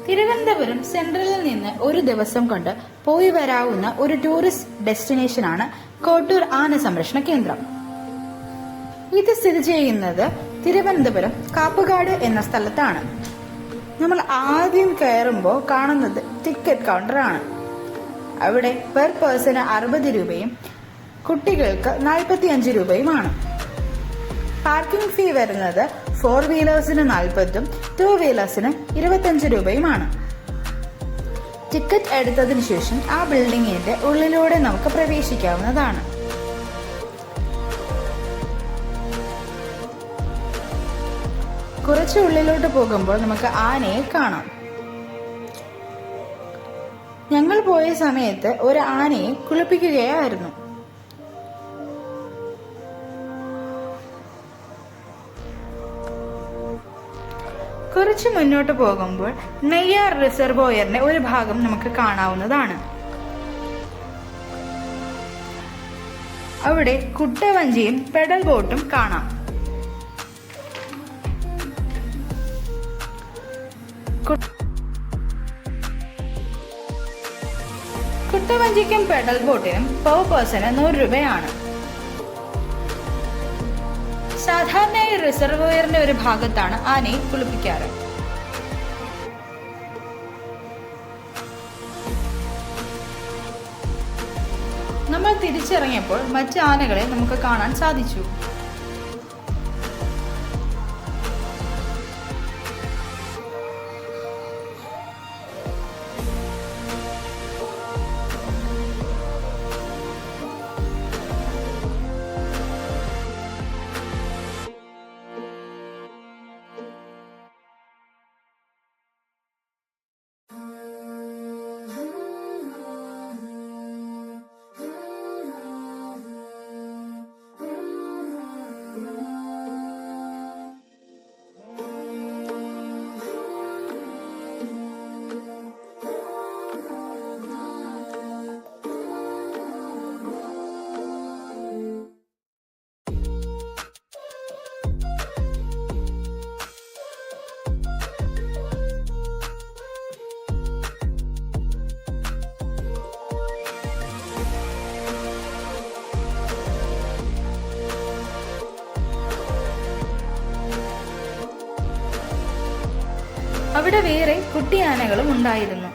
തിരുവനന്തപുരം സെൻട്രലിൽ നിന്ന് ഒരു ദിവസം കൊണ്ട് പോയി വരാവുന്ന ഒരു ടൂറിസ്റ്റ് ഡെസ്റ്റിനേഷനാണ് കോട്ടൂർ ആന സംരക്ഷണ കേന്ദ്രം. ഇത് സ്ഥിതി ചെയ്യുന്നത് തിരുവനന്തപുരം കാപ്പുകാട് എന്ന സ്ഥലത്താണ്. നമ്മൾ ആദ്യം കയറുമ്പോൾ കാണുന്നത് ടിക്കറ്റ് കൗണ്ടറാണ്. അവിടെ പെർ പേഴ്സണ് 60 രൂപയും കുട്ടികൾക്ക് 45 രൂപയുമാണ്. പാർക്കിംഗ് ഫീ വരുന്നത് 4 വീലേഴ്സിന് 40ഉം 2 വീലേഴ്സിന് 25 രൂപയുമാണ്. ടിക്കറ്റ് എടുത്തതിനു ശേഷം ആ ബിൽഡിങ്ങിന്റെ ഉള്ളിലൂടെ നമുക്ക് പ്രവേശിക്കാവുന്നതാണ്. കുറച്ച് ഉള്ളിലോട്ട് പോകുമ്പോൾ നമുക്ക് ആനയെ കാണാം. ഞങ്ങൾ പോയ സമയത്ത് ഒരു ആനയെ കുളിപ്പിക്കുകയായിരുന്നു. കുറച്ച് മുന്നോട്ട് പോകുമ്പോൾ നെയ്യാർ റിസർവോയറിന്റെ ഒരു ഭാഗം നമുക്ക് കാണാവുന്നതാണ്. അവിടെ കുട്ടവഞ്ചിയും പെഡൽ ബോട്ടും കാണാം. കുട്ടവഞ്ചിക്കും പെഡൽ ബോട്ടിനും പെർ പേഴ്സണ് 100 രൂപയാണ്. സാധാരണയായി റിസർവോയറിന്റെ ഒരു ഭാഗത്താണ് ആനയെ കുളിപ്പിക്കാറ്. നമ്മൾ തിരിച്ചിറങ്ങിയപ്പോൾ മറ്റ് ആനകളെ നമുക്ക് കാണാൻ സാധിച്ചു. അവിടെ വേറെ കുട്ടിയാനകളും ഉണ്ടായിരുന്നു.